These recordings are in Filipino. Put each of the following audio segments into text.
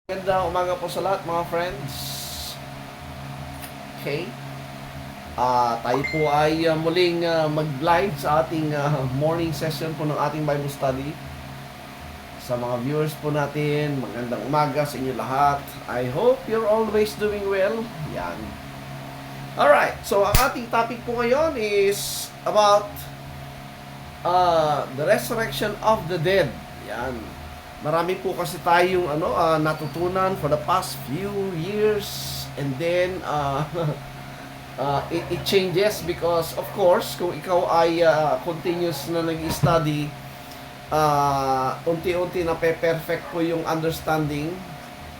Magandang umaga po sa lahat mga friends. Okay. Tayo po ay muling mag-live sa ating morning session po ng ating Bible study. Sa mga viewers po natin, magandang umaga sa inyo lahat. I hope you're always doing well. Yan. Alright, so ang ating topic po ngayon is about the resurrection of the dead. Yan. Marami po kasi tayong natutunan for the past few years, and then it changes because of course kung ikaw ay continuous na nag-study, unti-unti na perfect po yung understanding,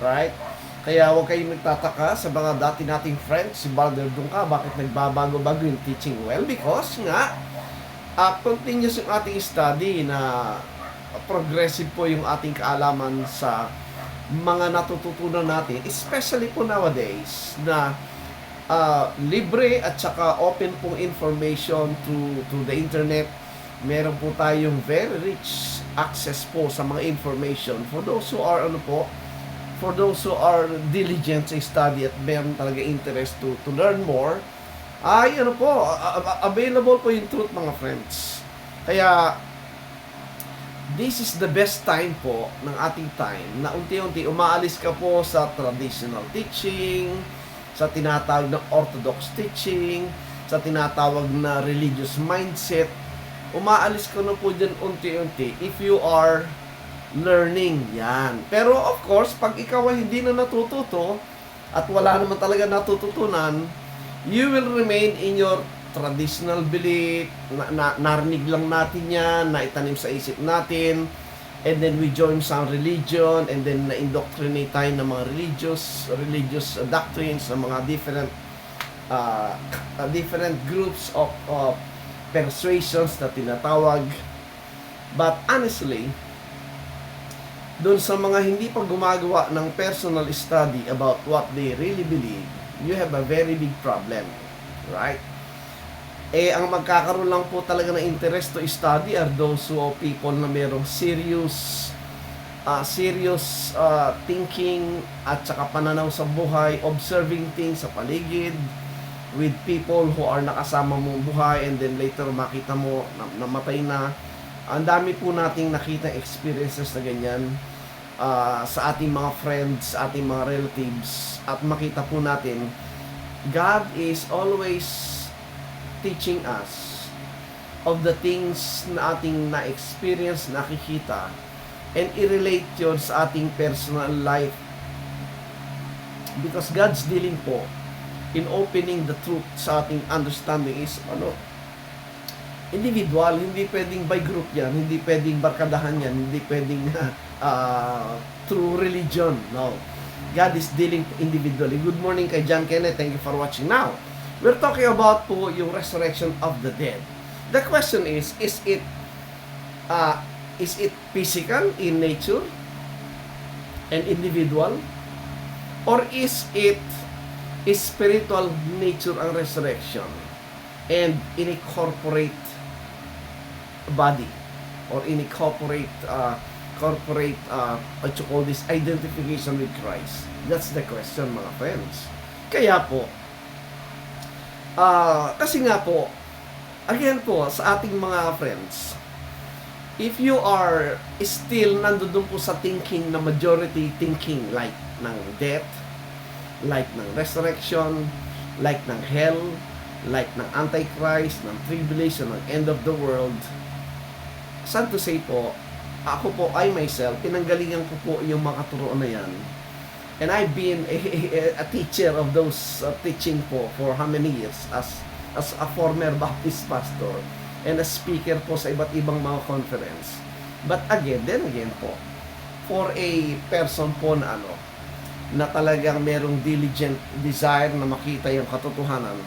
right? Kaya huwag kayong nagtataka sa mga dati nating friends, si Brother Dungka, bakit nagbabago-bago yung teaching? Well, because nga continuous yung ating study na progressive po yung ating kaalaman sa mga natututunan natin, especially po nowadays na libre at saka open pong information to the internet. Meron po tayong very rich access po sa mga information for those who are for those who are diligent sa study at meron talaga interest to learn more. Ay available po yung truth mga friends. Kaya this is the best time po ng ating time na unti-unti umaalis ka po sa traditional teaching, sa tinatawag na orthodox teaching, sa tinatawag na religious mindset. Umaalis ka na po dyan unti-unti if you are learning yan. Pero of course, pag ikaw ay hindi na natututo at wala naman talaga natututunan, you will remain in your traditional belief, narinig lang natin yan, naitanim sa isip natin, and then we join some religion, and then na-indoctrinate tayo ng mga religious doctrines, ng mga different groups of persuasions na tinatawag. But honestly, doon sa mga hindi pa gumagawa ng personal study about what they really believe, you have a very big problem, right? Ang magkakaroon lang po talaga ng interest to study are those who are people na merong serious thinking at saka pananaw sa buhay, observing things sa paligid with people who are nakasama mong buhay, and then later makita mo namatay na. Ang dami po nating nakita experiences na ganyan sa ating mga friends, sa ating mga relatives, at makita po natin God is always teaching us of the things na ating na-experience, nakikita, and i-relate yun sa ating personal life. Because God's dealing po in opening the truth sa ating understanding is individual, hindi pwedeng by group yan, hindi pwedeng barkadahan yan, hindi pwedeng through religion. No. God is dealing individually. Good morning kay John Kenneth. Thank you for watching. Now, we're talking about po yung resurrection of the dead. The question is it physical in nature and individual, or is it spiritual nature ang resurrection and in a corporate body, or in a corporate what you call this, identification with Christ? That's the question mga friends. Kaya po kasi nga po, again po, sa ating mga friends, if you are still nandoon po sa thinking na majority thinking, like ng death, like ng resurrection, like ng hell, like ng Antichrist, ng tribulation, ng end of the world, sad to say po, ako po, I myself, pinanggalingan ko po yung mga turuan na yan. And I've been a teacher of those teaching po for how many years as a former Baptist pastor and a speaker po sa iba't ibang mga conference. But again po, for a person po na na talagang merong diligent desire na makita yung katotohanan,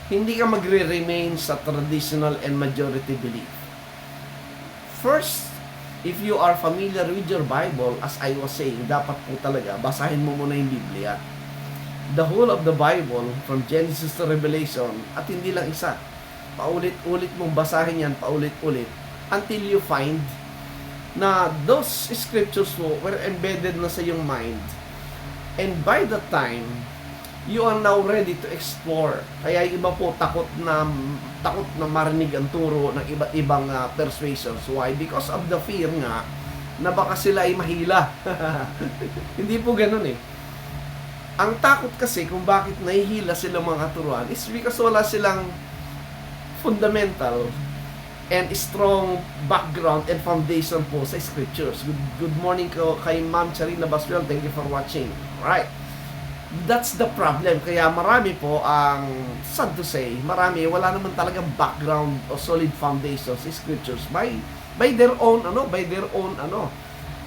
hindi ka magre-remain sa traditional and majority belief. First, if you are familiar with your Bible, as I was saying, dapat po talaga, basahin mo muna yung Biblia. The whole of the Bible, from Genesis to Revelation, at hindi lang isa. Paulit-ulit mong basahin yan, paulit-ulit, until you find na those scriptures po were embedded na sa iyong mind. And by the time, you are now ready to explore. Kaya yung iba po takot na marinig ang turo ng iba't ibang persuasions. Why? Because of the fear nga na baka sila ay mahila. Hindi po ganun eh. Ang takot kasi kung bakit nahihila sila mga katuruan is because wala silang fundamental and strong background and foundation po sa scriptures. Good morning ko kay Ma'am Charina Baswell. Thank you for watching. Right. That's the problem. Kaya marami po ang, sad to say, marami wala naman talagang background o solid foundation sa scriptures by their own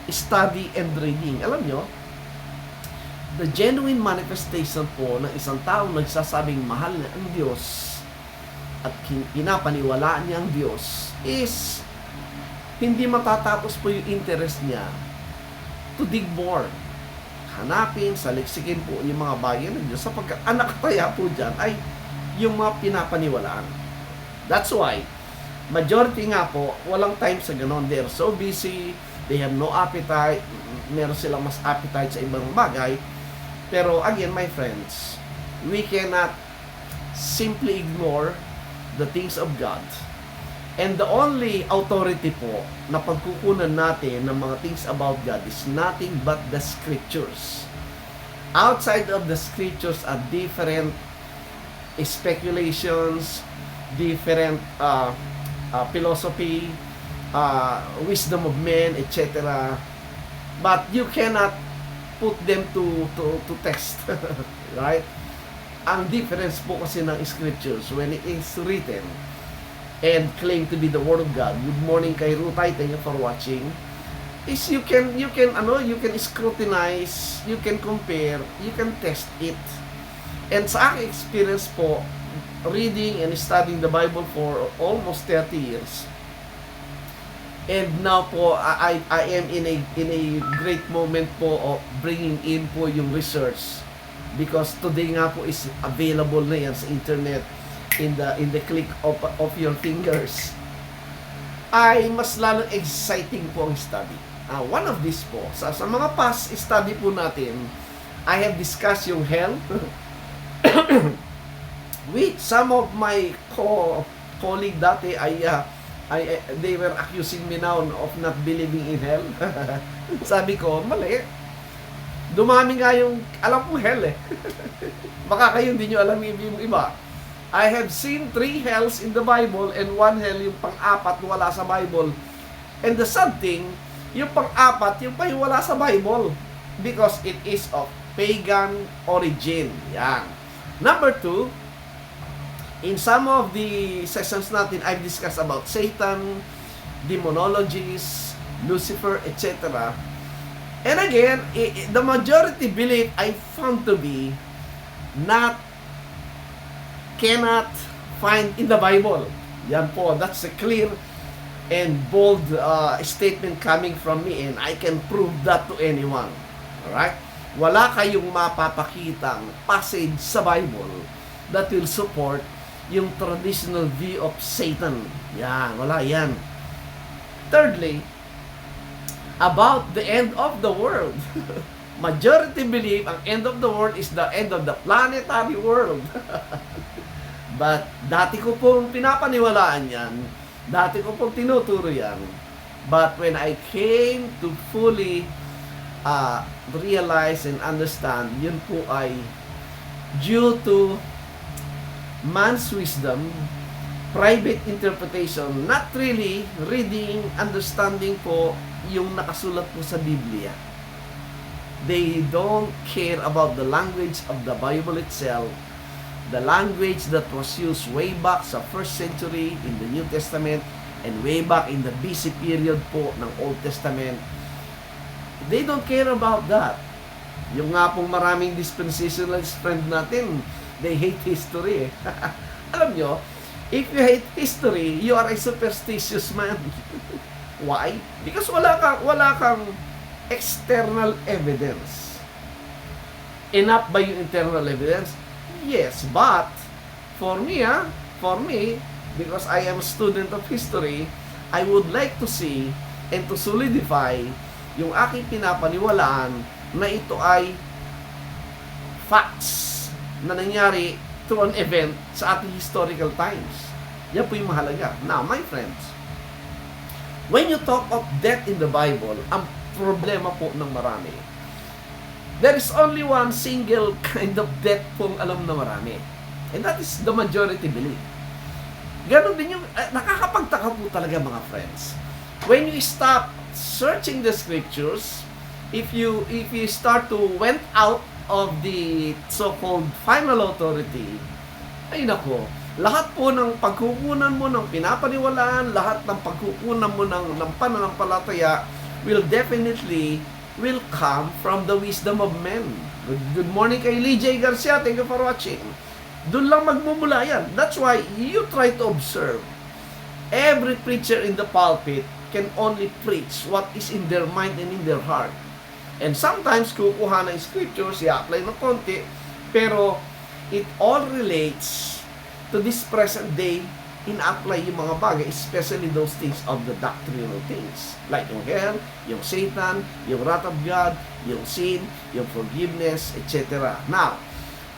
study and reading. Alam nyo, the genuine manifestation po ng isang taong nagsasabing mahal na ang Diyos at pinapaniwalaan niya ang Diyos is hindi matatapos po yung interest niya to dig more. Hanapin, saliksikin po yung mga bagay ng Diyos sapagkat ang nakataya po dyan ay yung mga pinapaniwalaan. That's why, majority nga po, walang time sa ganon. They're so busy, they have no appetite, meron silang mas appetite sa ibang bagay. Pero again, my friends, we cannot simply ignore the things of God. And the only authority po na pagkukunan natin ng mga things about God is nothing but the scriptures. Outside of the scriptures are different speculations, different philosophy, wisdom of men, etc. But you cannot put them to test. Right? Ang difference po kasi ng scriptures when it is written and claim to be the Word of God. Good morning kay Rutay, thank you for watching. Is you can scrutinize, you can compare, you can test it. And sa aking experience po, reading and studying the Bible for almost 30 years. And now po, I am in a great moment po of bringing in po yung research. Because today nga po is available na yan sa internet in the click of your fingers, ay mas lalong exciting po ang study. One of these po, sa mga past study po natin, I have discussed yung hell with some of my colleague dati. They were accusing me now of not believing in hell. Sabi ko, mali. Dumami nga yung alam kong hell eh. Baka kayo hindi nyo alam yung iba. I have seen 3 hells in the Bible and 1 hell yung pang-apat wala sa Bible. And the sad thing, yung pang-apat yung pa wala sa Bible because it is of pagan origin. Yan. Number 2, in some of the sessions natin, I've discussed about Satan, demonologies, Lucifer, etc. And again, the majority belief I found to be cannot find in the Bible. Yan po, that's a clear and bold statement coming from me, and I can prove that to anyone. Alright? Wala kayong mapapakitang passage sa Bible that will support yung traditional view of Satan. Yan, wala yan. Thirdly, about the end of the world. Majority believe ang end of the world is the end of the planetary world. But dati ko pong pinapaniwalaan yan, dati ko pong tinuturo yan. But when I came to fully realize and understand, yun po ay due to man's wisdom, private interpretation, not really reading, understanding po yung nakasulat po sa Biblia. They don't care about the language of the Bible itself, the language that was used way back sa 1st century in the New Testament and way back in the BC period po ng Old Testament. They don't care about that. Yung nga pong maraming dispensationalist friend natin, they hate history. Alam nyo, if you hate history, you are a superstitious man. Why? Because wala kang external evidence. Enough ba yung internal evidence? Yes, but for me, because I am a student of history, I would like to see and to solidify yung aking pinapaniwalaan na ito ay facts na nangyari through an event sa ating historical times. Yan po yung mahalaga. Now, my friends, when you talk of death in the Bible, ang problema po ng marami, there is only one single kind of death pong alam na marami. And that is the majority belief. Ganon din yung, nakakapagtaka po talaga mga friends. When you stop searching the scriptures, if you start to went out of the so-called final authority, ay nako, lahat po ng pagkukunan mo ng pinapaniwalaan, lahat ng pagkukunan mo ng pananampalataya will definitely will come from the wisdom of men. Good morning kay Lee J. Garcia. Thank you for watching. Doon lang magmumula yan. That's why you try to observe. Every preacher in the pulpit can only preach what is in their mind and in their heart. And sometimes, kukuha ng scriptures, i-apply ng konti, pero it all relates to this present day, in-apply yung mga bagay, especially those things of the doctrinal things. Like yung hell, yung Satan, yung wrath of God, yung sin, yung forgiveness, etc. Now,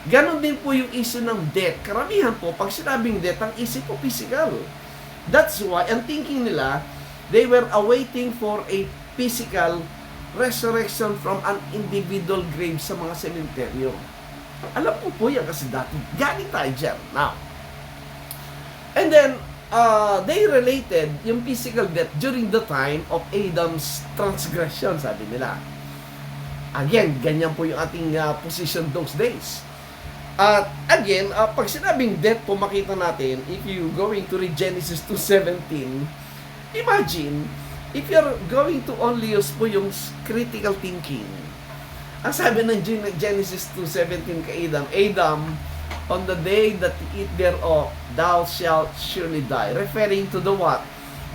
ganun din po yung issue ng death. Karamihan po, pag sinabing death, ang isip po physical. That's why, ang thinking nila, they were awaiting for a physical resurrection from an individual grave sa mga sementeryo. Alam po po yan kasi dati, galing tayo dyan. Now, and then, they related yung physical death during the time of Adam's transgression, sabi nila. Again, ganyan po yung ating position those days. At again, pag sinabing death po, makita natin, if you going to read Genesis 2:17, imagine, if you're going to only use po yung critical thinking, ang sabi ng Genesis 2:17 kay Adam, Adam, on the day that you eat thereof, thou shalt surely die. Referring to the what?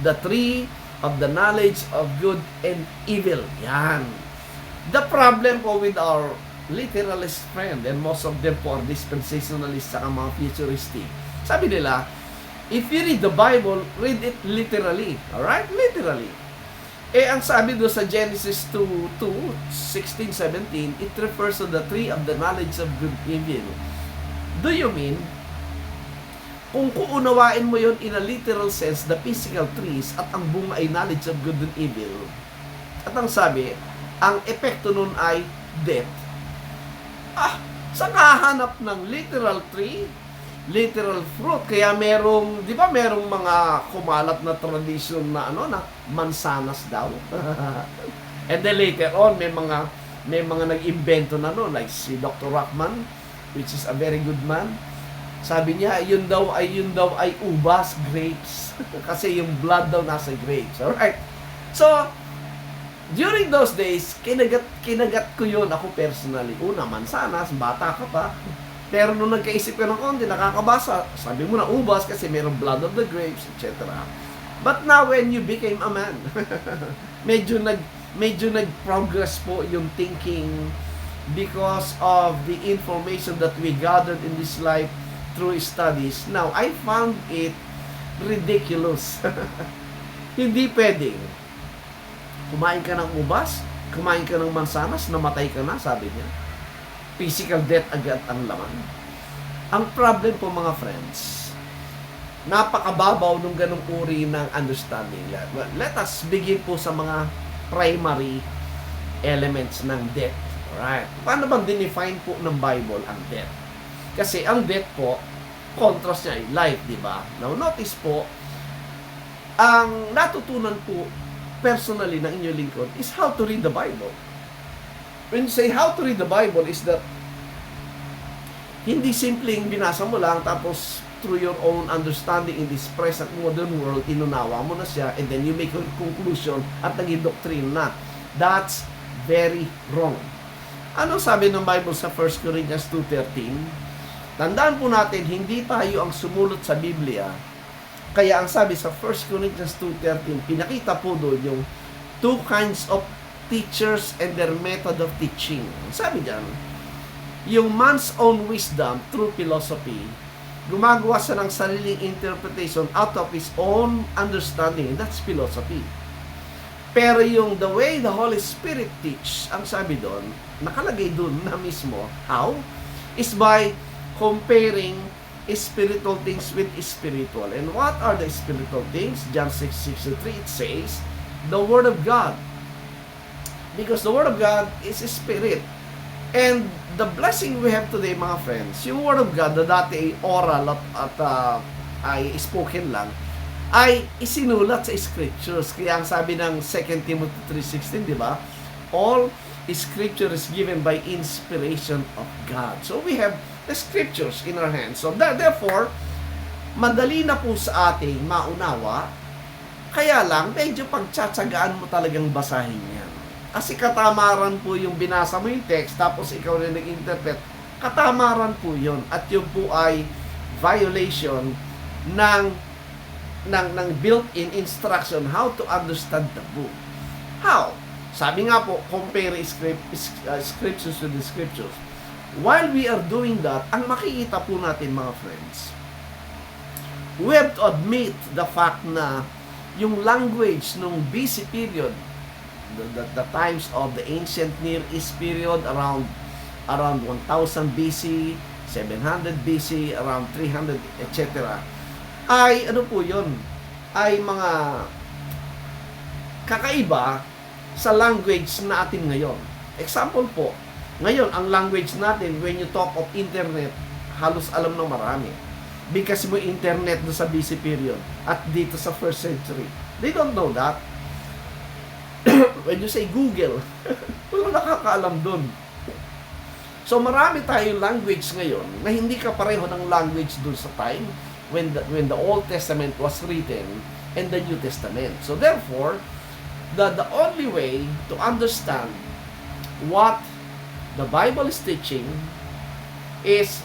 The tree of the knowledge of good and evil. Yan. The problem po with our literalist friend, and most of them po are dispensationalists saka mga futuristic. Sabi nila, if you read the Bible, read it literally. Alright? Literally. Ang sabi doon sa Genesis 2:16-17, it refers to the tree of the knowledge of good and evil. Do you mean, kung kuunawain mo yon in a literal sense, the physical trees at ang bunga ay knowledge of good and evil, at ang sabi, ang epekto nun ay death. Sa kahanap ng literal tree, literal fruit, kaya merong, di ba merong mga kumalat na tradition na na mansanas daw. And then later on, may mga nag-invento na like si Dr. Rockman, which is a very good man. Sabi niya, yun daw ay ubas, grapes. Kasi yung blood daw nasa grapes. Alright? So, during those days, kinagat ko yun ako personally. Una, mansanas, bata ka pa. Pero nung nagkaisip ka ng konti, nakakabasa. Sabi mo na ubas kasi mayroong blood of the grapes, etc. But now, when you became a man, medyo nag-progress po yung thinking because of the information that we gathered in this life through studies. Now, I found it ridiculous. Hindi pwedeng. Kumain ka ng ubas, kumain ka ng mansanas, namatay ka na, sabi niya. Physical death agad ang laman. Ang problem po mga friends, napakababaw nung ganong uri ng understanding. Let us begin po sa mga primary elements ng death. Alright. Paano bang dinefine po ng Bible ang death? Kasi ang death po, contrast niya ay life, di ba? Now, notice po, ang natutunan po personally ng inyong lingkod is how to read the Bible. When you say how to read the Bible is that hindi simpleng binasa mo lang tapos through your own understanding in this present modern world, inunawa mo na siya and then you make a conclusion at naging doctrine na. That's very wrong. Ano sabi ng Bible sa 1 Corinthians 2:13? Tandaan po natin, hindi tayo ang sumulot sa Biblia. Kaya ang sabi sa 1 Corinthians 2:13, pinakita po doon yung two kinds of teachers and their method of teaching. Sabi diyan, yung man's own wisdom through philosophy, gumagawa siya ng sariling interpretation out of his own understanding. That's philosophy. Pero yung the way the Holy Spirit teach, ang sabi doon, nakalagay doon na mismo, how? Is by comparing spiritual things with spiritual. And what are the spiritual things? John 6:63, it says, the Word of God. Because the Word of God is a spirit. And the blessing we have today, mga friends, yung Word of God na dati ay oral at ay spoken lang, ay isinulat sa scriptures. Kaya ang sabi ng 2 Timothy 3:16, di ba? All scripture is given by inspiration of God. So we have the scriptures in our hands. So therefore, madali na po sa ating maunawa, kaya lang, medyo pagtsatsagaan mo talagang basahin yan. Kasi katamaran po yung binasa mo yung text, tapos ikaw rin nag-interpret, katamaran po yun. At yun po ay violation ng built-in instruction how to understand the book. How? Sabi nga po, compare scriptures to the scriptures. While we are doing that, ang makikita po natin, mga friends, we have to admit the fact na yung language nung BC period, the times of the ancient Near East period, around 1000 BC, 700 BC, around 300, etc., ay ano po yun, ay mga kakaiba sa language natin ngayon. Example po, ngayon ang language natin, when you talk of internet, halos alam ng marami. Because mo internet do sa BC period at dito sa first century, they don't know that. When you say Google, wala nakakaalam dun. So marami tayong language ngayon na hindi kapareho ng language dun sa time when the Old Testament was written and the New Testament. So therefore, the only way to understand what the Bible is teaching is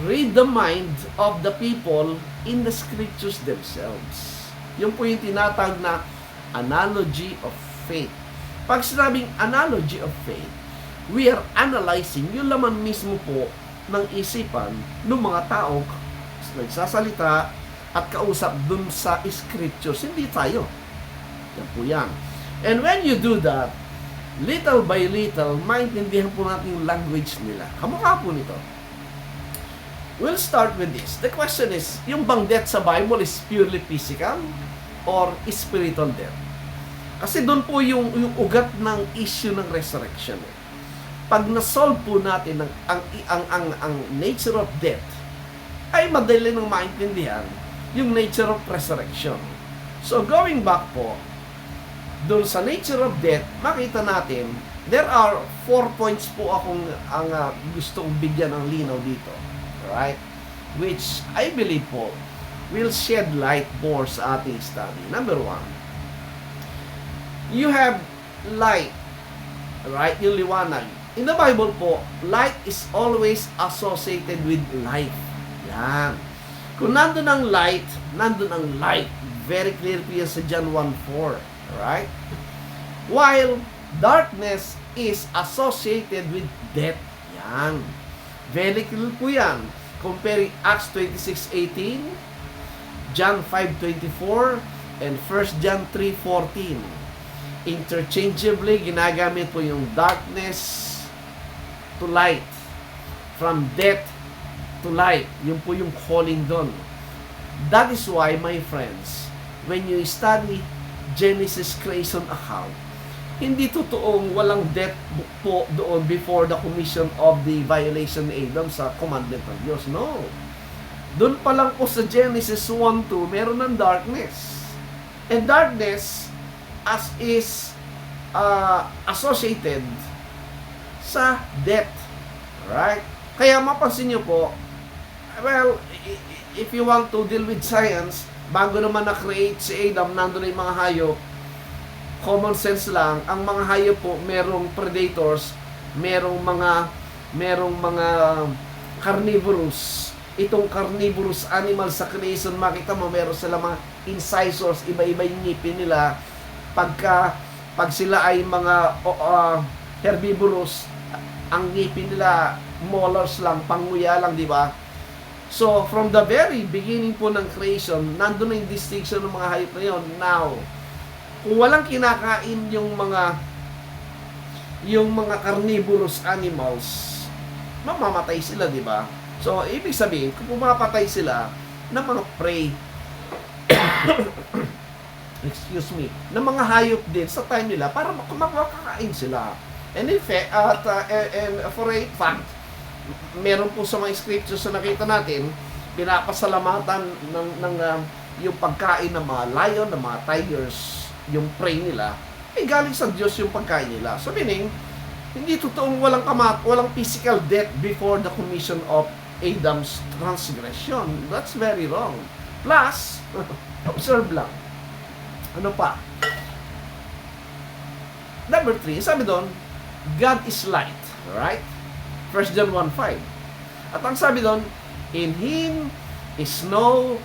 read the mind of the people in the scriptures themselves. Yung po yung tinatawag na analogy of faith. Pag sinabing analogy of faith, we are analyzing yung laman mismo po ng isipan ng mga taong nagsasalita at kausap dun sa scriptures. Hindi tayo. Yan po yan. And when you do that, little by little, maintindihan po natin yung language nila. Kamukha po nito. We'll start with this. The question is, yung bang death sa Bible is purely physical or spiritual death? Kasi doon po yung ugat ng issue ng resurrection. Pag na-solve po natin ang nature of death, ay madali nang maintindihan yung nature of resurrection. So going back po, doon sa nature of death, makita natin, there are 4 points po akong gustong bigyan ng linaw dito. Right? Which I believe po will shed light more sa ating study. Number 1, you have light. Right? Yung liwanag. In the Bible po, light is always associated with life. Yan. Kung nandun ang light, nandun ang light. Very clear po yan sa John 1:4. Right? While darkness is associated with death. Yan. Very clear po yan. Comparing Acts 26:18, John 5:24, and 1 John 3:14. Interchangeably, ginagamit po yung darkness to light. From death to light. Yun po yung calling doon. That is why, my friends, when you study Genesis creation account, hindi totoong walang death po doon before the commission of the violation ni Adam sa commandment ng Diyos. No. Doon pa lang po sa Genesis 1:2, meron ng darkness. And darkness as is associated sa death. Right? Kaya mapansin nyo po, well, if you want to deal with science, bago naman na-create si Adam, nandun na yung mga hayop, common sense lang, ang mga hayop po, merong predators, merong mga carnivorous. Itong carnivorous animal sa creation, makita mo, meron sila mga incisors, iba-iba yung ngipin nila. Pag sila ay mga herbivorous, ang ngipin nila, molars lang, panguya lang, di ba? So, from the very beginning po ng creation, nandun na yung distinction ng mga hayop na yun. Now, Kung walang kinakain yung mga carnivorous animals, mamamatay sila, di ba? So, ibig sabihin, kung pumapatay sila ng mga prey, excuse me, ng mga hayop din sa time nila para makakain sila. And in fact, and for a fact, meron po sa mga scriptures na nakita natin, pinapasalamatan ng yung pagkain ng mga lion, ng mga tigers, yung prey nila, galing sa Diyos yung pagkain nila. So meaning, hindi totoong walang physical death before the commission of Adam's transgression. That's very wrong. Plus, observe lang. Ano pa? Number 3, sabi doon, God is light. Right? 1 John 1:5. At ang sabi doon, in Him is no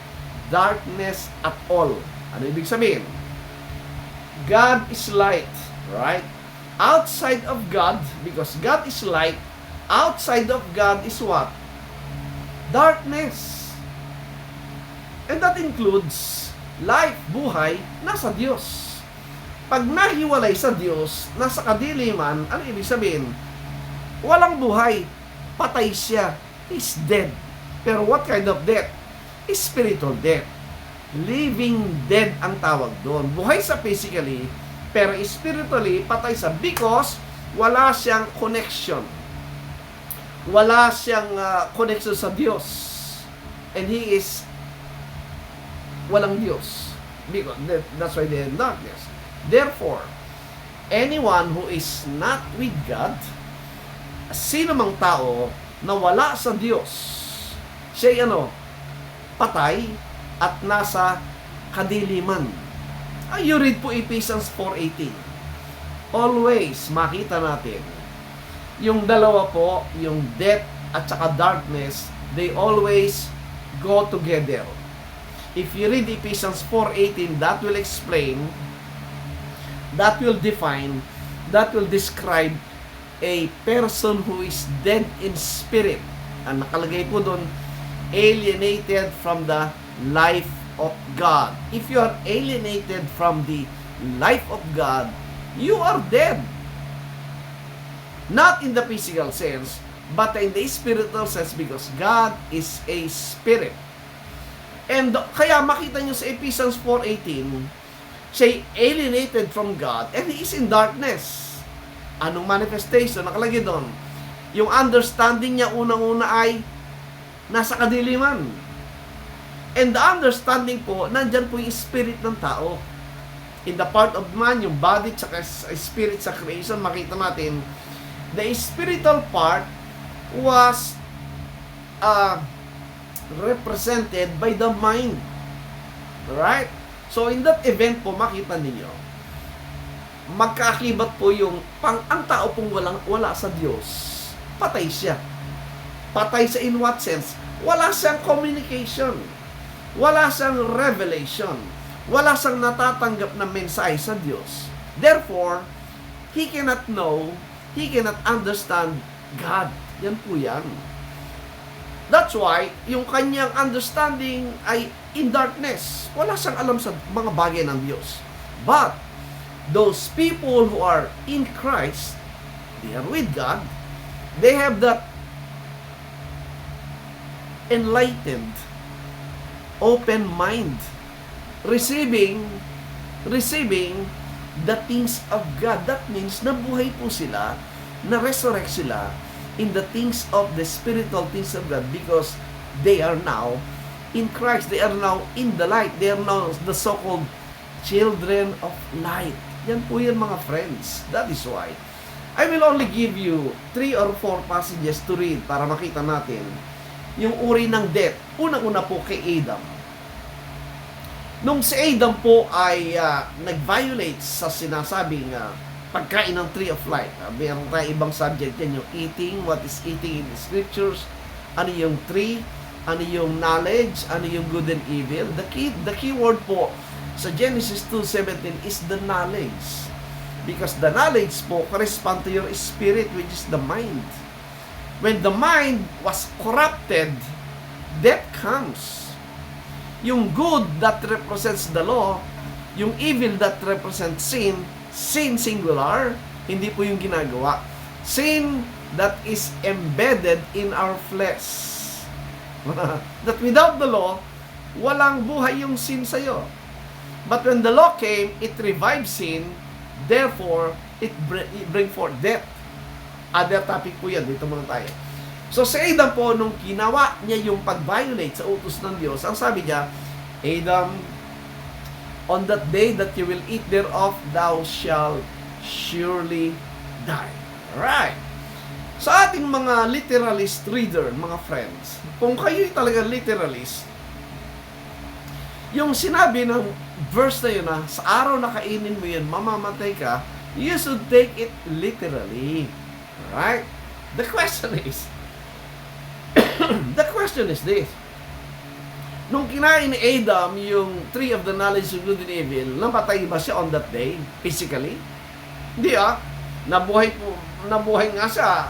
darkness at all. Ano ibig sabihin? God is light. Right? Outside of God, because God is light, outside of God is what? Darkness. And that includes life, buhay, nasa Diyos. Pag nahiwalay sa Diyos, nasa kadiliman, ano ibig sabihin? Walang buhay. Patay siya. He's dead. Pero what kind of death? Spiritual death. Living dead ang tawag doon. Buhay sa physically, pero spiritually, patay siya because wala siyang connection. Wala siyang connection sa Diyos. And he is walang Diyos. Because that's why they're in darkness. Therefore, anyone who is not with God, sino mang tao na wala sa Diyos, siya patay at nasa kadiliman. You read po Ephesians 4:18. Always makita natin yung dalawa po, yung death at saka darkness, they always go together. If you read Ephesians 4:18, that will explain, that will define, that will describe a person who is dead in spirit. Ang nakalagay po doon, alienated from the life of God. If you are alienated from the life of God, you are dead. Not in the physical sense, but in the spiritual sense, because God is a spirit. And kaya makita nyo sa Ephesians 4:18, siya alienated from God and he is in darkness. Anong manifestation? Nakalagay doon. Yung understanding niya unang-una ay nasa kadiliman. And the understanding po, nandyan po yung spirit ng tao. In the part of man, yung body tsaka spirit sa creation, makita natin, the spiritual part was represented by the mind. Right? So, in that event po, makita ninyo, magkaakibat po yung ang tao pong wala sa Diyos, patay siya. Patay sa in what sense? Wala siyang communication. Wala siyang revelation. Wala siyang natatanggap na mensahe sa Diyos. Therefore, he cannot know, he cannot understand God. Yan po yan. That's why, yung kanyang understanding ay in darkness. Wala siyang alam sa mga bagay ng Diyos. But, those people who are in Christ, they are with God, they have that enlightened, open mind, receiving the things of God. That means, nabuhay po sila, na-resurrect sila in the things of the spiritual things of God because they are now in Christ. They are now in the light. They are now the so-called children of light. Yan po yan mga friends. That is why I will only give you 3 or 4 passages to read para makita natin yung uri ng death. Unang-una po kay Adam. Nung si Adam po ay nag-violate sa sinasabing pagkain ng tree of life. Meron tayong ibang subject yan, yung eating, what is eating in the scriptures, ano yung tree, ano yung knowledge, ano yung good and evil. The key word po sa Genesis 2:17 is the knowledge. Because the knowledge po correspond to your spirit, which is the mind. When the mind was corrupted, death comes. Yung good that represents the law Yung evil that represents sin, sin singular, hindi po yung ginagawa. Sin that is embedded in our flesh. That without the law, walang buhay yung sin sa'yo. But when the law came, it revived sin, therefore, it bring forth death. Other topic po yan, dito muna tayo. So si Adam po, nung ginawa niya yung pag-violate sa utos ng Diyos, ang sabi niya, Adam, on that day that you will eat thereof, thou shalt surely die. Alright. Sa ating mga literalist reader, mga friends, kung kayo'y talaga literalist, yung sinabi ng verse na yun na, sa araw na kainin mo yun, mamamatay ka, you should take it literally. Alright? The question is, this. Nung kinain ni Adam yung tree of the knowledge of good and evil, namatay ba siya on that day, physically? Hindi nabuhay nga siya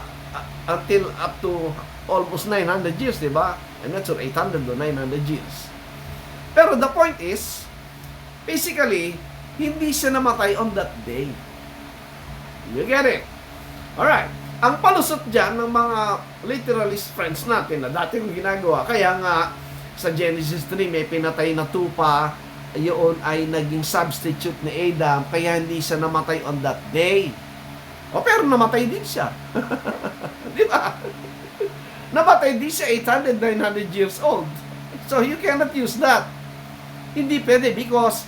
until up to almost 900 years, di ba? I'm not sure, 800 to 900 years. Pero the point is, physically, hindi siya namatay on that day. You get it? Alright. Ang palusot dyan ng mga literalist friends natin na dating ginagawa, kaya nga sa Genesis 3 may pinatay na tupa, yun ay naging substitute ni Adam, kaya hindi siya namatay on that day. O pero namatay din siya. Di ba? Namatay din siya 800, 900 years old. So you cannot use that. Hindi pwede because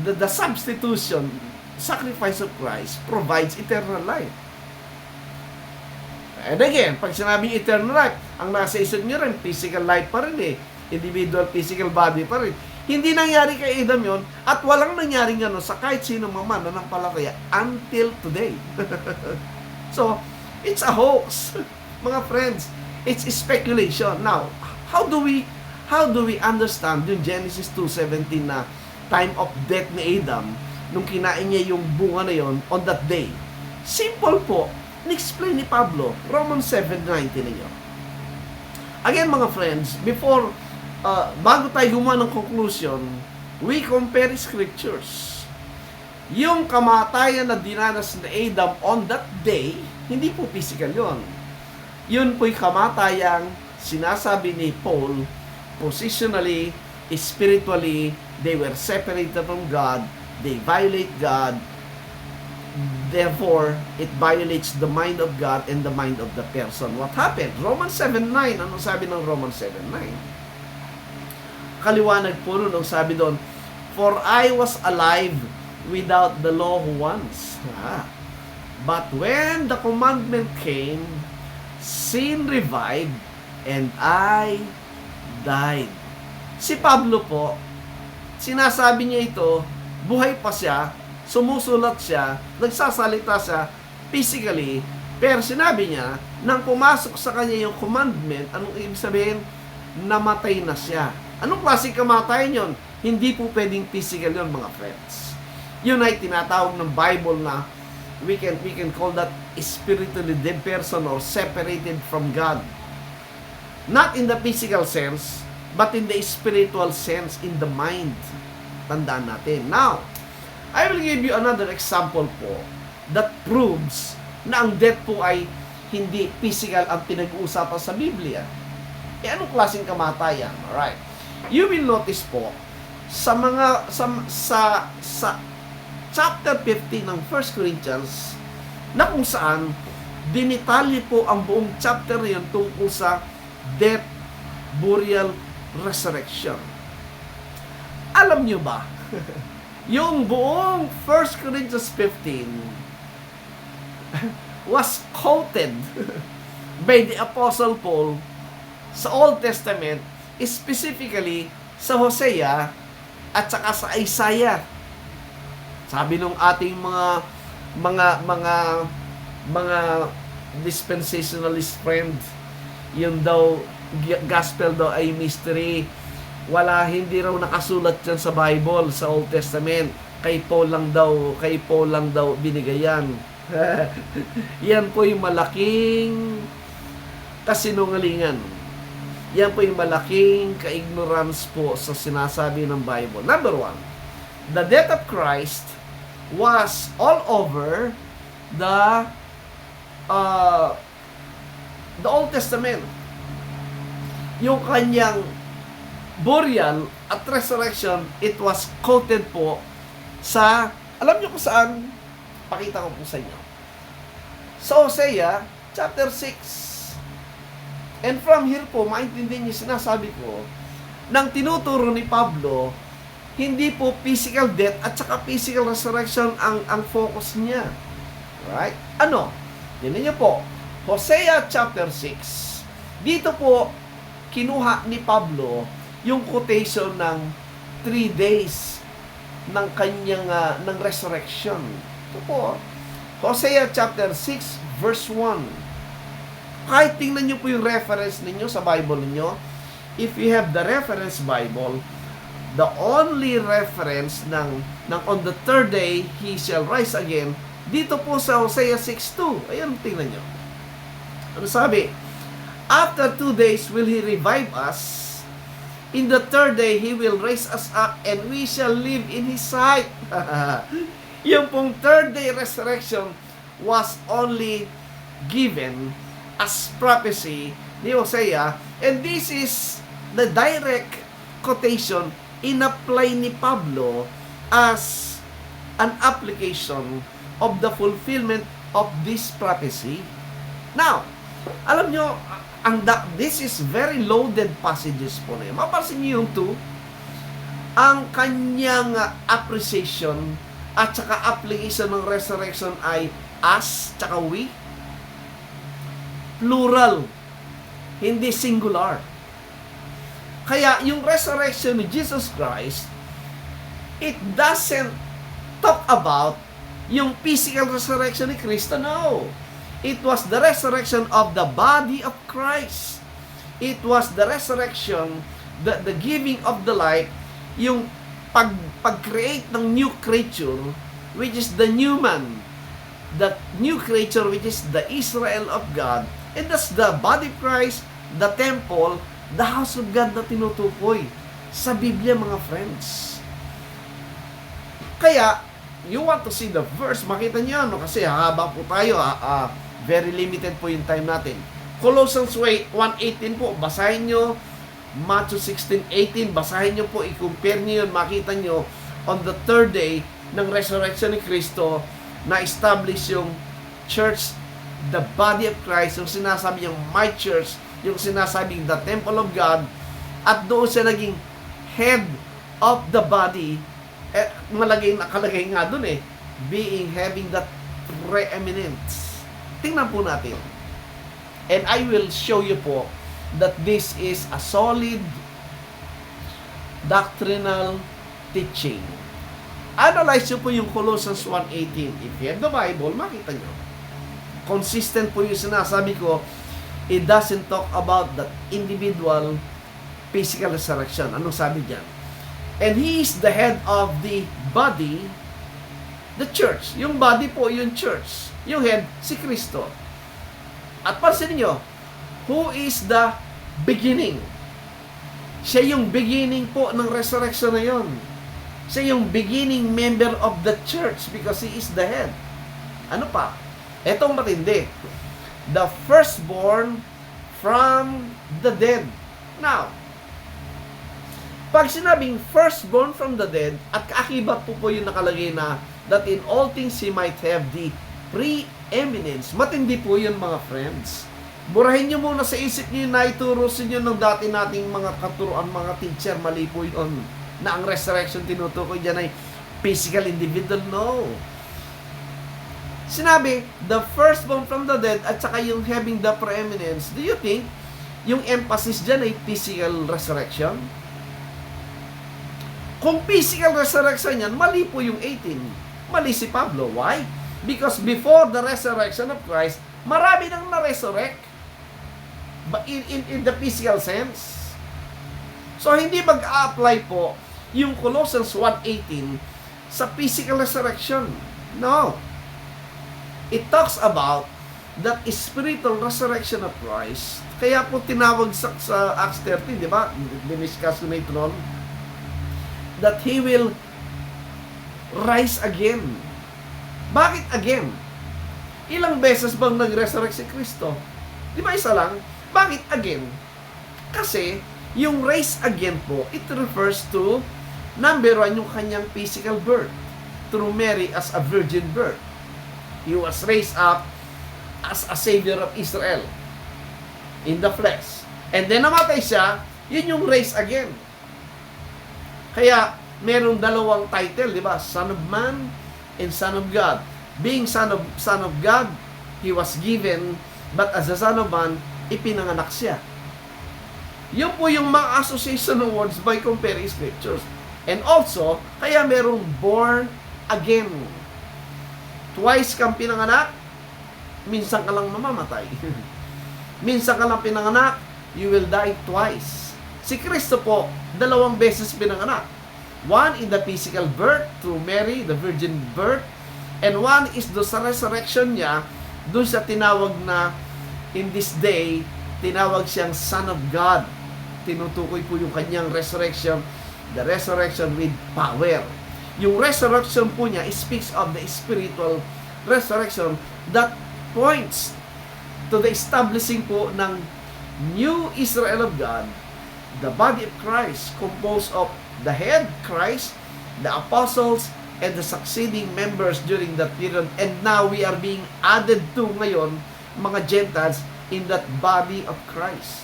the substitution, sacrifice of Christ provides eternal life. And again, pag sinabing eternal life, ang nasa isip nyo rin, physical life pa rin eh. Individual physical body pa rin. Hindi nangyari kay Adam yon at walang nangyari gano'n sa kahit sino man ng palataya until today. So, it's a hoax. Mga friends, it's speculation. Now, how do we understand yung Genesis 2:17 na time of death ni Adam nung kinain niya yung bunga na yon on that day? Simple po. Ni-explain ni Pablo, Romans 7:19 ninyo. Again, mga friends, before bago tayo gumawa ng conclusion, we compare scriptures. Yung kamatayan na dinanas ni Adam on that day, hindi po physical yon. Yun po'y kamatayang sinasabi ni Paul, positionally, spiritually, they were separated from God, they violate God, therefore, it violates the mind of God and the mind of the person. What happened? Romans 7:9. Anong sabi ng Romans 7:9? Kaliwanag po nun, sabi doon, for I was alive without the law once. But when the commandment came, sin revived and I died. Si Pablo po, sinasabi niya ito, buhay pa siya, sumusulat siya, nagsasalita siya physically, pero sinabi niya, nang pumasok sa kanya yung commandment, anong ibig sabihin? Namatay na siya. Anong klaseng kamatayan yun? Hindi po pwedeng physical yun, mga friends. Yun ay tinatawag ng Bible na we can call that spiritually dead person or separated from God. Not in the physical sense, but in the spiritual sense, in the mind. Tandaan natin. Now, I will give you another example po that proves na ang death po ay hindi physical ang pinag-uusapan sa Biblia. Anong klaseng kamatayan? Alright. You will notice po sa chapter 15 ng 1 Corinthians na kung saan dinitalye po ang buong chapter na yun tungkol sa death, burial, resurrection. Alam nyo ba? Yung buong 1 Corinthians 15 was quoted by the Apostle Paul sa Old Testament, specifically sa Hosea at saka sa Isaiah. Sabi nung ating mga dispensationalist friend, yung daw gospel daw ay mystery. Hindi raw nakasulat dyan sa Bible, sa Old Testament. Kay Paul lang daw binigayan. Yan po yung malaking kasinungalingan. Yan po yung malaking ka-ignorance po sa sinasabi ng Bible. Number one, the death of Christ was all over the Old Testament. Yung kanyang burial at resurrection, it was quoted po sa, alam niyo kung saan? Pakita ko po sa inyo. Sa Hosea, chapter 6. And from here po, maintindihan niyo sinasabi ko, nang tinuturo ni Pablo, hindi po physical death at saka physical resurrection ang focus niya. Right? Ano? Tingnan niyo po. Hosea chapter 6. Dito po, kinuha ni Pablo yung quotation ng 3 days ng kanyang ng resurrection. Ito po. Hosea chapter 6 verse 1. Kahit tingnan niyo po yung reference ninyo sa Bible ninyo, if you have the reference Bible, the only reference ng on the third day, he shall rise again, dito po sa Hosea 6:2. Ayan, tingnan nyo. Ano sabi? After 2 days will he revive us. In the third day, he will raise us up and we shall live in his sight. Yung pong third day resurrection was only given as prophecy ni Hosea, and this is the direct quotation in-apply ni Pablo as an application of the fulfillment of this prophecy. Now, alam nyo, this is very loaded passages po na yun. Mapapansin nyo yung two, ang kanyang appreciation at saka application ng resurrection ay us, tsaka we, plural, hindi singular. Kaya yung resurrection ni Jesus Christ, it doesn't talk about yung physical resurrection ni Kristo, no. It was the resurrection of the body of Christ. It was the resurrection, the giving of the life, yung pag-create ng new creature, which is the new man, the new creature which is the Israel of God, and that's the body of Christ, the temple, the house of God na tinutukoy sa Biblia, mga friends. Kaya, you want to see the verse, makita niyo, no? Kasi haba po tayo, very limited po yung time natin. Colossians 1:18 po, basahin nyo. Matthew 16:18, basahin nyo po, i-compare nyo yun, makita nyo, on the third day ng resurrection ni Kristo, na-establish yung church, the body of Christ, yung sinasabi yung my church, yung sinasabing the temple of God, at doon siya naging head of the body, nakalagay nga doon having that preeminence. Tingnan po natin. And I will show you po that this is a solid doctrinal teaching. Analyze nyo po yung Colossians 1:18. If you have the Bible, makita nyo. Consistent po yung sinasabi ko. It doesn't talk about that individual physical resurrection. Anong sabi dyan? And He is the head of the body, the church. Yung body po, yung church. Yung head, si Kristo. At pansin niyo, who is the beginning? Siya yung beginning po ng resurrection na yun. Siya yung beginning member of the church because He is the head. Ano pa? Etong matindi. The firstborn from the dead. Now, pag sinabing firstborn from the dead, at kaakibat po yung nakalagay na that in all things He might have the preeminence. Matindi po yun, mga friends. Burahin nyo muna sa isip nyo na ituro sa inyo ng dati nating mga katuruan, mga teacher. Mali po yun. Na ang resurrection tinutukoy dyan ay physical individual. No. Sinabi, the firstborn from the dead at saka yung having the preeminence. Do you think yung emphasis dyan ay physical resurrection? Kung physical resurrection yan, mali po yung 18. Mali si Pablo. Why? Because before the resurrection of Christ, marami nang na-resurrect. But in the physical sense. So, hindi mag-a-apply po yung Colossians 1:18 sa physical resurrection. No. It talks about that spiritual resurrection of Christ. Kaya po tinawag sa Acts 13, di ba? Diniscuss ko na ito noon. That He will rise again. Bakit again? Ilang beses bang nag-resurrect si Kristo? Di ba isa lang? Bakit again? Kasi, yung rise again po, it refers to, number one, yung kanyang physical birth through Mary as a virgin birth. He was raised up as a savior of Israel in the flesh. And then namatay siya, yun yung rise again. Kaya, merong dalawang title, di ba? Son of Man and Son of God. Being Son of God, He was given, but as a Son of Man, ipinanganak siya. Yun po yung mga association of words by comparing scriptures. And also, kaya merong born again. Twice kang pinanganak, minsan ka lang mamamatay. Minsan ka lang pinanganak, you will die twice. Si Kristo po, 2 beses pinanganak. One in the physical birth through Mary, the virgin birth, and one is do sa resurrection niya, doon sa tinawag na in this day, tinawag siyang Son of God. Tinutukoy po yung kanyang resurrection, the resurrection with power. Yung resurrection po niya speaks of the spiritual resurrection that points to the establishing po ng new Israel of God, the body of Christ, composed of the head, Christ, the apostles, and the succeeding members during that period. And now we are being added to ngayon, mga Gentiles, in that body of Christ.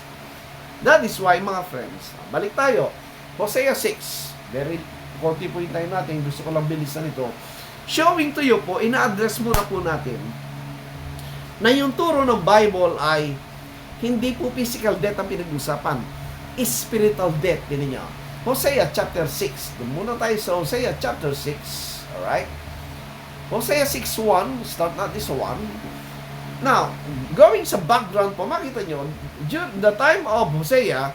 That is why, mga friends, balik tayo. Hosea 6, very konti po yung time natin, gusto ko lang bilisan ito. Showing to you po, ina-address muna po natin na yung turo ng Bible ay hindi po physical death ang pinag-usapan, spiritual death. Din niyo. Hosea chapter 6. Doon muna tayo sa Hosea chapter 6. Alright? Hosea 6:1. Start natin sa 1. Now, going sa background po, makita nyo, the time of Hosea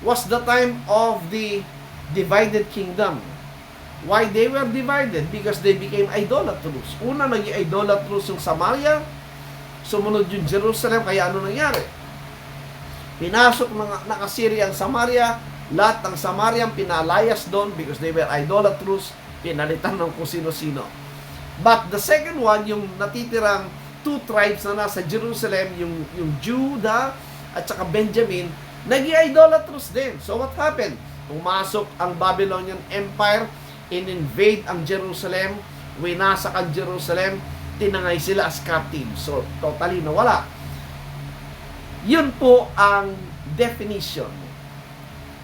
was the time of the divided kingdom. Why they were divided? Because they became idolatrous. Una, naging idolatrous yung Samaria, sumunod yung Jerusalem, kaya ano nangyari? Pinasok ng Assyria ang Samaria, lahat ng Samariang pinalayas doon because they were idolatrous, pinalitan ng kung sino-sino. But the second one, yung natitirang 2 tribes na nasa Jerusalem, yung Judah at saka Benjamin, naging idolatrous din. So what happened? Pumasok ang Babylonian Empire, in-invade ang Jerusalem, winasak ang Jerusalem, tinangay sila as captives. So totally nawala. Yun po ang definition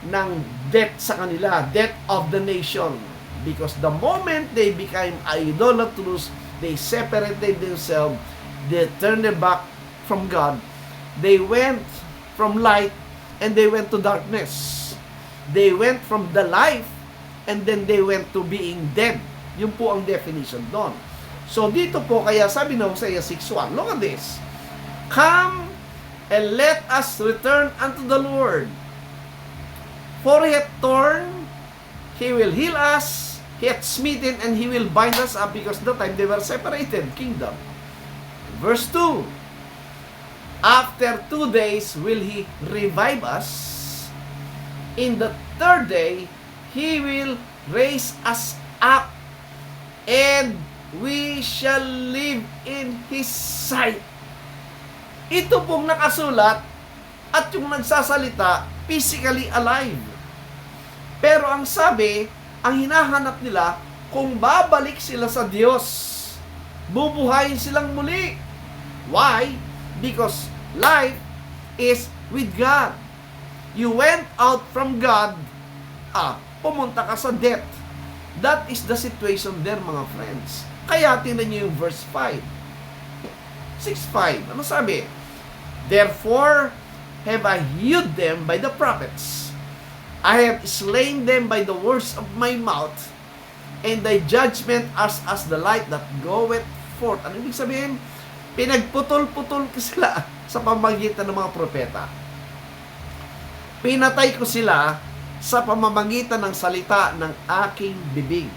ng death sa kanila, death of the nation. Because the moment they became idolatrous, they separated themselves, they turned their back from God, they went from light and they went to darkness. They went from the life and then they went to being dead. Yun po ang definition doon. So dito po, kaya sabi na Hosea 6:1, look at this. Come and let us return unto the Lord. For he hath torn, he will heal us, he hath smitten, and he will bind us up, because the time they were separated kingdom. Verse 2, after 2 days will he revive us, in the 3rd day he will raise us up, and we shall live in his sight. Ito pong nakasulat at yung nagsasalita physically alive. Pero ang sabi, ang hinahanap nila, kung babalik sila sa Diyos, bubuhayin silang muli. Why? Because life is with God. You went out from God, pumunta ka sa death. That is the situation there, mga friends. Kaya tingnan niyo yung verse 5. 6:5. Ano sabi? Therefore have I hewed them by the prophets. I have slain them by the words of my mouth, and thy judgment as the light that goeth forth. Ano ibig sabihin? Pinagputol-putol ko sila sa pamamagitan ng mga propeta. Pinatay ko sila sa pamamagitan ng salita ng aking bibig.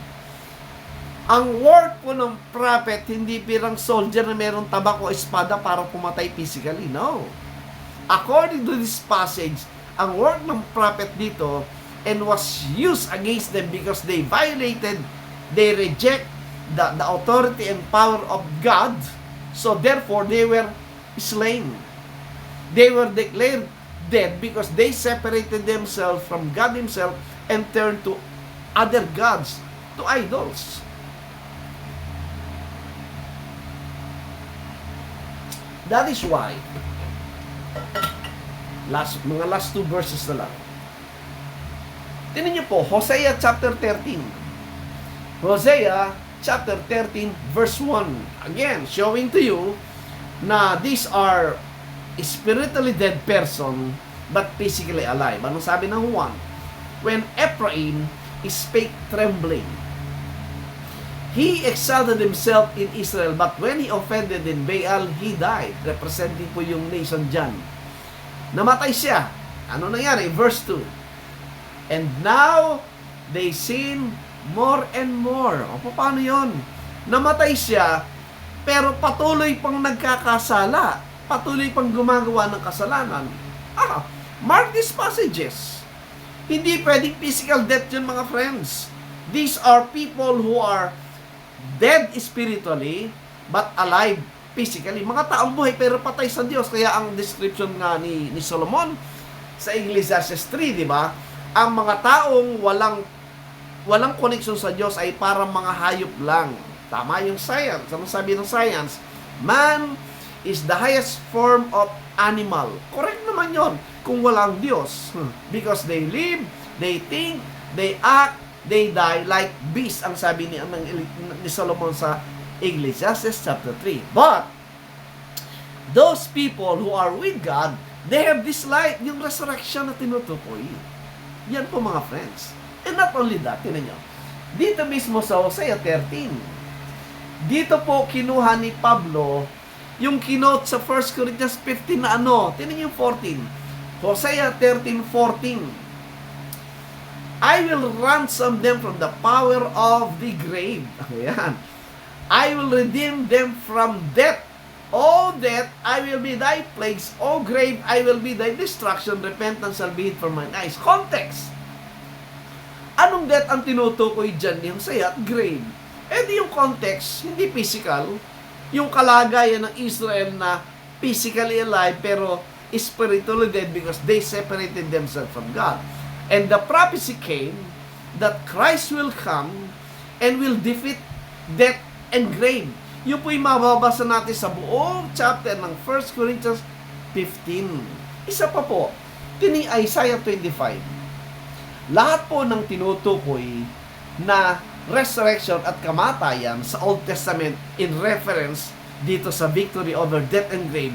Ang work po ng prophet, hindi pirang soldier na mayroong tabak o espada para pumatay physically. No. According to this passage, ang work ng prophet dito and was used against them because they violated, they reject the authority and power of God. So therefore, they were slain. They were declared dead because they separated themselves from God Himself and turned to other gods, to idols. That is why, mga last two verses na lang. Tingnan niyo po, Hosea chapter 13. Hosea chapter 13 verse 1. Again, showing to you na these are spiritually dead person but physically alive. Anong sabi ng 1? When Ephraim spake trembling, he exalted himself in Israel, but when he offended in Baal, he died. Representing po yung nation dyan. Namatay siya. Ano nangyari? Verse 2. And now, they sin more and more. O, paano yun? Namatay siya, pero patuloy pang nagkakasala. Patuloy pang gumagawa ng kasalanan. Mark these passages. Hindi pwedeng physical death yun, mga friends. These are people who are dead spiritually, but alive physically. Mga taong buhay, pero patay sa Diyos. Kaya ang description nga ni Solomon sa Ecclesiastes 3, di ba? Ang mga taong walang connection sa Diyos ay parang mga hayop lang. Tama yung science. Ano sabi ng science? Man is the highest form of animal. Correct naman yon kung walang Diyos. Because they live, they think, they act, they die like beasts, ang sabi ni Solomon sa Ecclesiastes chapter 3. But those people who are with God, they have this light, yung resurrection na tinutukoy. Yan po, mga friends. And not only that, tinan nyo, dito mismo sa Hosea 13, dito po kinuha ni Pablo yung kinote sa 1 Corinthians 15 na ano, tinan nyo yung 14. Hosea 13:14. I will ransom them from the power of the grave. Ayan. I will redeem them from death. O death, I will be thy plagues. O grave, I will be thy destruction. Repentance shall be hid from mine eyes. Context. Anong death ang tinutukoy dyan ni Hosea? Grave. Eh di yung context, hindi physical. Yung kalagayan ng Israel na physically alive pero spiritually dead because they separated themselves from God. And the prophecy came that Christ will come and will defeat death and grave. Yun po yung mababasa natin sa buong chapter ng 1 Corinthians 15. Isa pa po, tini Isaiah 25. Lahat po ng tinutukoy na resurrection at kamatayan sa Old Testament in reference dito sa victory over death and grave,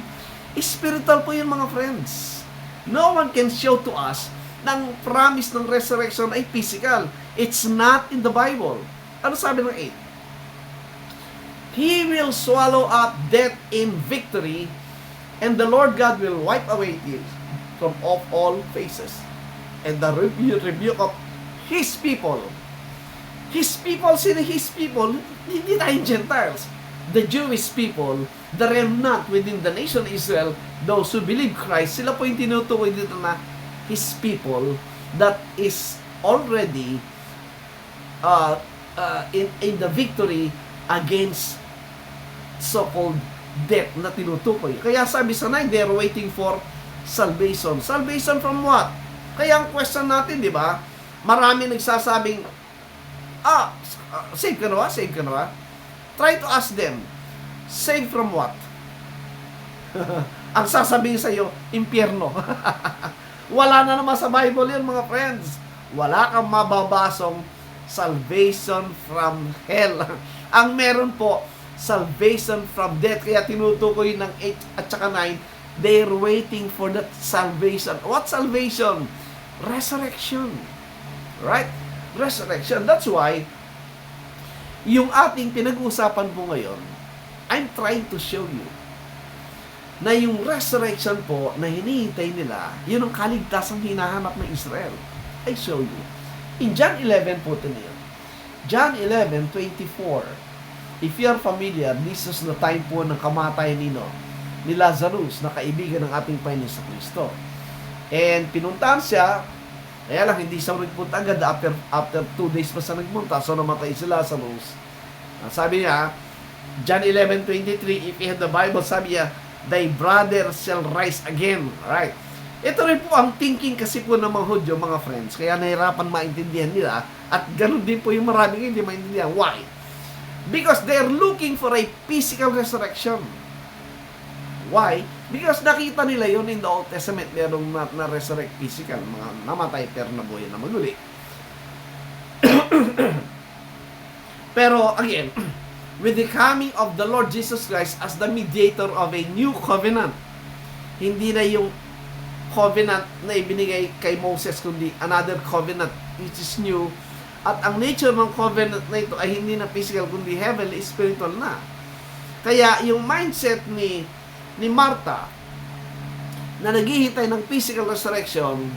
spiritual po yun, mga friends. No one can show to us ng promise ng resurrection ay physical. It's not in the Bible. Ano sabi ng 8? He will swallow up death in victory, and the Lord God will wipe away tears from off all faces. And the rebuke of His people. His people, sino His people? Hindi tayong Gentiles. The Jewish people, the remnant within the nation Israel, those who believe Christ, sila po yung tinutukoy dito na His people that is already in the victory against so-called death na tinutukoy. Kaya sabi sa 9, they're waiting for salvation. Salvation from what? Kaya ang question natin, di ba? Marami nagsasabing, save ka na ba? Save ka na ba? Try to ask them, save from what? Ang sasabihin sa iyo, impyerno. Wala na naman sa Bible yun, mga friends. Wala kang mababasong salvation from hell. Ang meron po, salvation from death. Kaya tinutukoy ng 8 at saka 9, they're waiting for that salvation. What salvation? Resurrection. Right? Resurrection. That's why, yung ating pinag-uusapan po ngayon, I'm trying to show you na yung resurrection po na hinihintay nila, yun ang kaligtasang hinahanap ng Israel. I show you. In John 11 po ito niyo. John 11:24. If you are familiar, this is the time po ng kamatayan ni Lazarus, na kaibigan ng ating Panginoon sa Kristo. And pinuntahan siya, kaya lang hindi siya nagpunta agad, after 2 days pa siya nagpunta, so namatay si Lazarus. Sabi niya, John 11:23, if you have the Bible, sabi niya, thy brother shall rise again. Right? Ito rin po ang thinking kasi po ng mga Hudyo, mga friends. Kaya nahirapan maintindihan nila. At ganun din po yung maraming hindi maintindihan. Why? Because they are looking for a physical resurrection. Why? Because nakita nila yun in the Old Testament. Merong na-resurrect physical. Mga namatay pero nabuhay na maguli. Pero again, with the coming of the Lord Jesus Christ as the mediator of a new covenant, hindi na yung covenant na ibinigay kay Moses, kundi another covenant which is new. At ang nature ng covenant na ito ay hindi na physical, kundi heavenly, spiritual na. Kaya yung mindset ni Martha na naghihintay ng physical resurrection,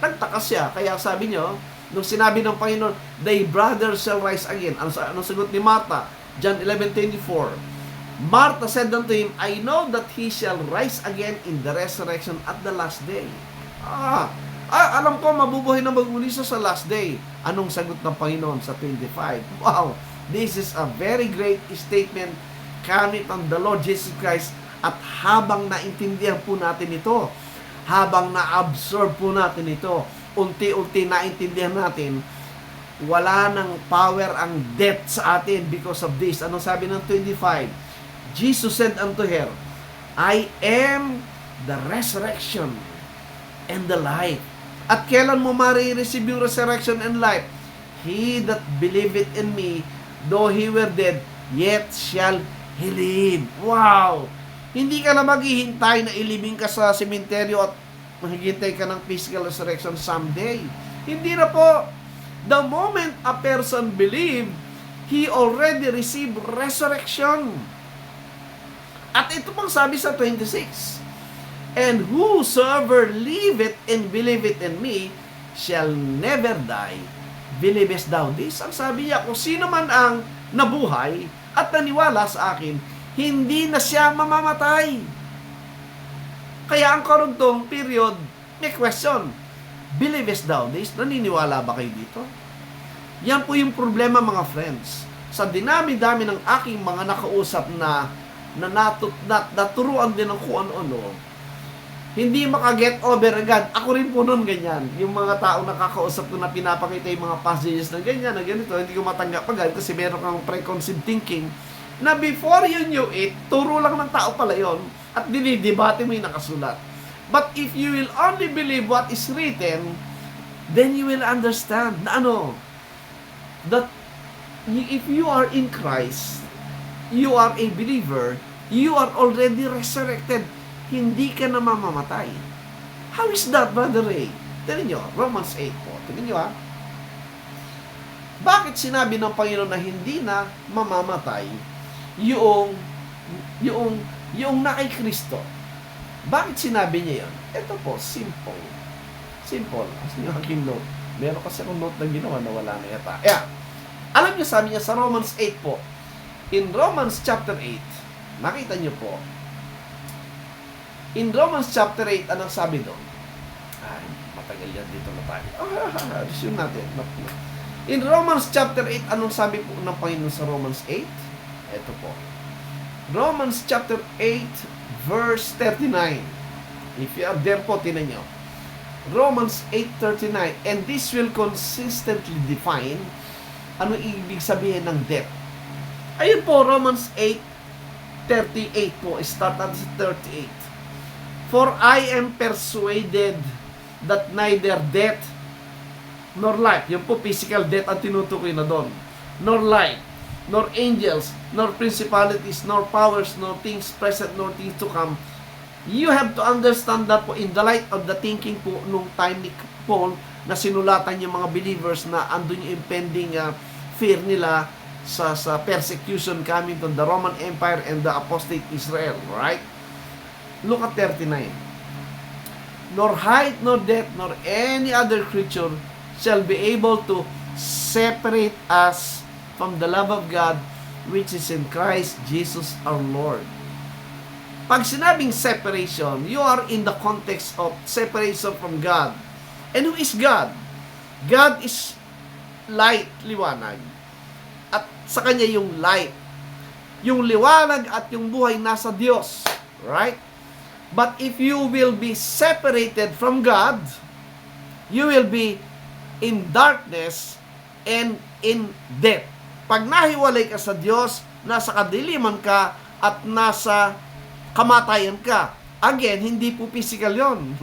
nagtaka siya. Kaya sabi nyo, nung sinabi ng Panginoon, thy brother shall rise again. Anong sagot ni Martha? John 11:24. Martha said unto him, I know that he shall rise again in the resurrection at the last day. Alam ko, mabubuhay na magmuli sa last day. Anong sagot ng Panginoon sa 25? Wow! This is a very great statement coming from the Lord Jesus Christ. At habang naintindihan po natin ito, habang na-absorb po natin ito, unti-unti naintindihan natin, wala nang power ang death sa atin because of this. Anong sabi ng 25? Jesus said unto her, I am the resurrection and the life. At kailan mo marireceive yung resurrection and life? He that believeth in me, though he were dead, yet shall he live. Wow! Hindi ka na maghihintay na ilibing ka sa sementeryo at maghihintay ka ng physical resurrection someday. Hindi na po. The moment a person believe, he already received resurrection. At ito pang sabi sa 26, and whosoever liveth and believeth in me shall never die. Believest thou this? Ang sabi niya, kung sino man ang nabuhay at naniwala sa akin, hindi na siya mamamatay. Kaya ang karugtong period, may question, believest thou this? Naniniwala ba kayo dito? Yan po yung problema, mga friends. Sa dinami-dami ng aking mga nakausap na naturuan din ng kung ano-ano, hindi makaget over agad. Ako rin po noon ganyan. Yung mga tao nakakausap ko na pinapakita yung mga passages na ganyan, na ganito, hindi ko matanggap agad kasi meron kang preconceived thinking na before you knew it, turo lang ng tao pala yon at dinidebate mo yung nakasulat. But if you will only believe what is written, then you will understand na that if you are in Christ, you are a believer, you are already resurrected. Hindi ka na mamamatay. How is that, Brother Ray? Tignan nyo, Romans 8 po. Tignan nyo bakit sinabi ng Panginoon na hindi na mamamatay yung na kay Kristo? Bakit sinabi niya yun? Ito po, simple. Simple. Kasi yung aking note. Meron kasi akong note na ginawa na wala na yata. Alam niyo, sabi niya sa Romans 8 po, in Romans chapter 8, nakita niyo po, in Romans chapter 8, anong sabi doon? Ay, matagal yan dito na tayo. Resume natin. In Romans chapter 8, anong sabi po ng Panginoon sa Romans 8? Ito po. Romans chapter 8, verse 39. If you are there po, tinan nyo. Romans 8:39, and this will consistently define ano ibig sabihin ng death. Ayun po, Romans 8:38 po. Start at 38. For I am persuaded that neither death nor life, yung po physical death ang tinutukoy na doon, nor life, nor angels, nor principalities, nor powers, nor things present, nor things to come. You have to understand that po in the light of the thinking po nung time ni Paul na sinulatan yung mga believers na andun yung impending fear nila sa persecution coming from the Roman Empire and the apostate Israel, right? Look at 39. Nor height, nor depth, nor any other creature shall be able to separate us from the love of God which is in Christ Jesus our Lord. Pag sinabing separation, you are in the context of separation from God. And who is God? God is light, liwanag. At sa Kanya yung light. Yung liwanag at yung buhay nasa Diyos. Right? But if you will be separated from God, you will be in darkness and in death. Pag nahiwalay ka sa Diyos, nasa kadiliman ka at nasa kamatayan ka. Again, hindi po physical yon.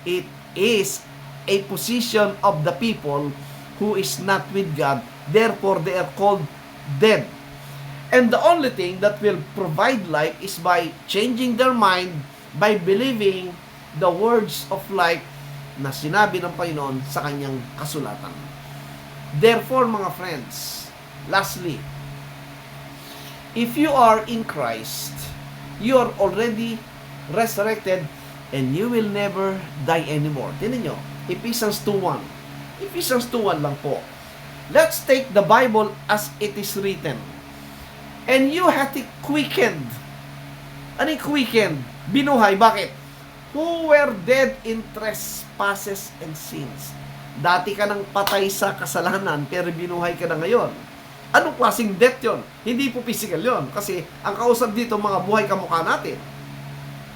It is a position of the people who is not with God. Therefore, they are called dead. And the only thing that will provide life is by changing their mind, by believing the words of life na sinabi ng Panginoon sa kanyang kasulatan. Therefore, mga friends, lastly, if you are in Christ, you are already resurrected and you will never die anymore. Tingnan nyo, Ephesians 2:1. Ephesians 2:1 lang po. Let's take the Bible as it is written. And you have it quickened. Ano yung quickened? Binuhay. Bakit? Who were dead in trespasses and sins. Dati ka nang patay sa kasalanan, pero binuhay ka na ngayon. Anong klaseng death yon? Hindi po physical yon. Kasi ang kausap dito, mga buhay kamukha natin.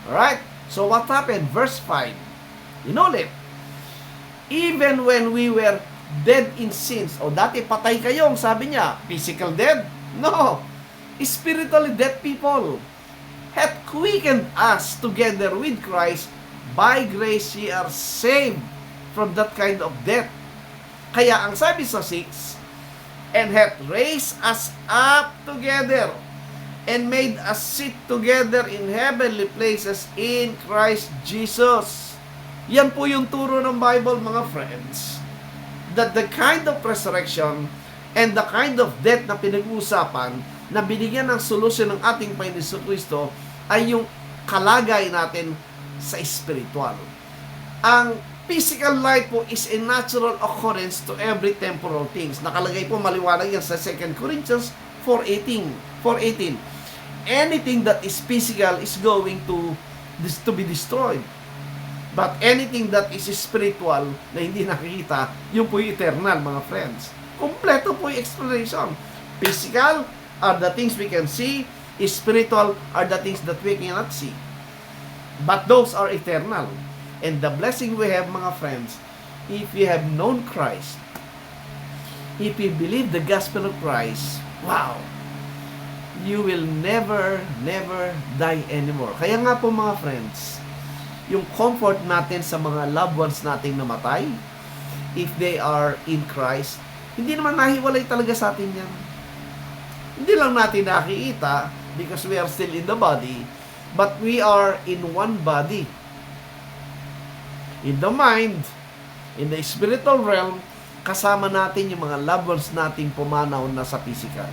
Alright? So what happened? Verse 5. Inulit. Even when we were dead in sins. O dati patay kayong, sabi niya. Physical dead? No. Spiritually dead people hath quickened us together with Christ. By grace ye are saved from that kind of death. Kaya ang sabi sa 6, and hath raised us up together and made us sit together in heavenly places in Christ Jesus. Yan po yung turo ng Bible, mga friends, that the kind of resurrection and the kind of death na pinag-uusapan na binigyan ng solusyon ng ating Panginoon Kristo ay yung kalagay natin sa spiritual. Ang physical life po is a natural occurrence to every temporal things. Nakalagay po maliwanag yan sa 2 Corinthians 4:18. Anything that is physical is going to be destroyed. But anything that is spiritual na hindi nakikita, yun po yung eternal, mga friends. Kompleto po yung explanation. Physical are the things we can see, spiritual are the things that we cannot see. But those are eternal. And the blessing we have, mga friends, if we have known Christ, if we believe the gospel of Christ, wow, you will never die anymore. Kaya nga po, mga friends, yung comfort natin sa mga loved ones nating namatay, if they are in Christ, hindi naman nahiwalay talaga sa atin yan. Hindi lang natin nakikita because we are still in the body, but we are in one body. In the mind, in the spiritual realm, kasama natin yung mga loved ones nating pumanaw na sa physical.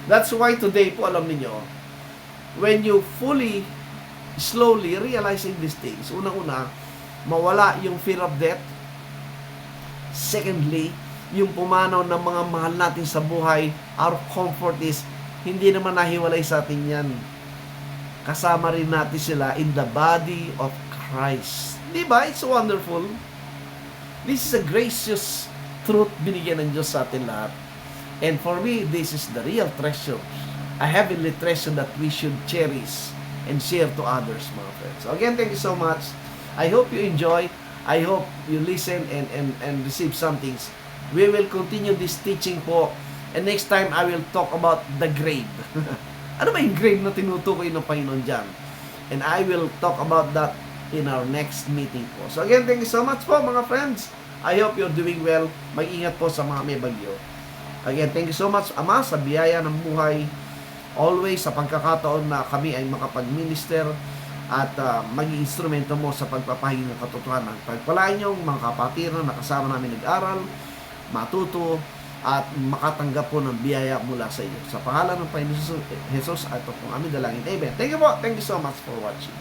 That's why today po, alam niyo, when you slowly realizing these things, unang-una, mawala yung fear of death. Secondly, yung pumanaw ng mga mahal natin sa buhay, our comfort is, hindi naman nahiwalay sa atin yan. Kasama rin natin sila in the body of Christ. Diba? It's wonderful. This is a gracious truth binigyan ng Diyos sa atin lahat. And for me, this is the real treasure. A heavenly treasure that we should cherish and share to others, mga friends. So again, thank you so much. I hope you enjoy. I hope you listen and receive some things. We will continue this teaching po. And next time, I will talk about the grave. Ano ba yung grave na tinutukoy ng Panginoon dyan? And I will talk about that in our next meeting po. So again, thank you so much po, mga friends. I hope you're doing well. Mag-ingat po sa mga may bagyo. Again, thank you so much, Ama, sa biyaya ng buhay. Always sa pagkakataon na kami ay makapag-minister at maging instrumento mo sa pagpapahayag ng katotohanan. Pagpalaan niyo mga kapatiran na kasama namin nag-aral, matuto, at makatanggap po ng biyaya mula sa iyo. Sa pangalan ng Panginoon Jesus, at po aming dalangin. Amen. Thank you po. Thank you so much for watching.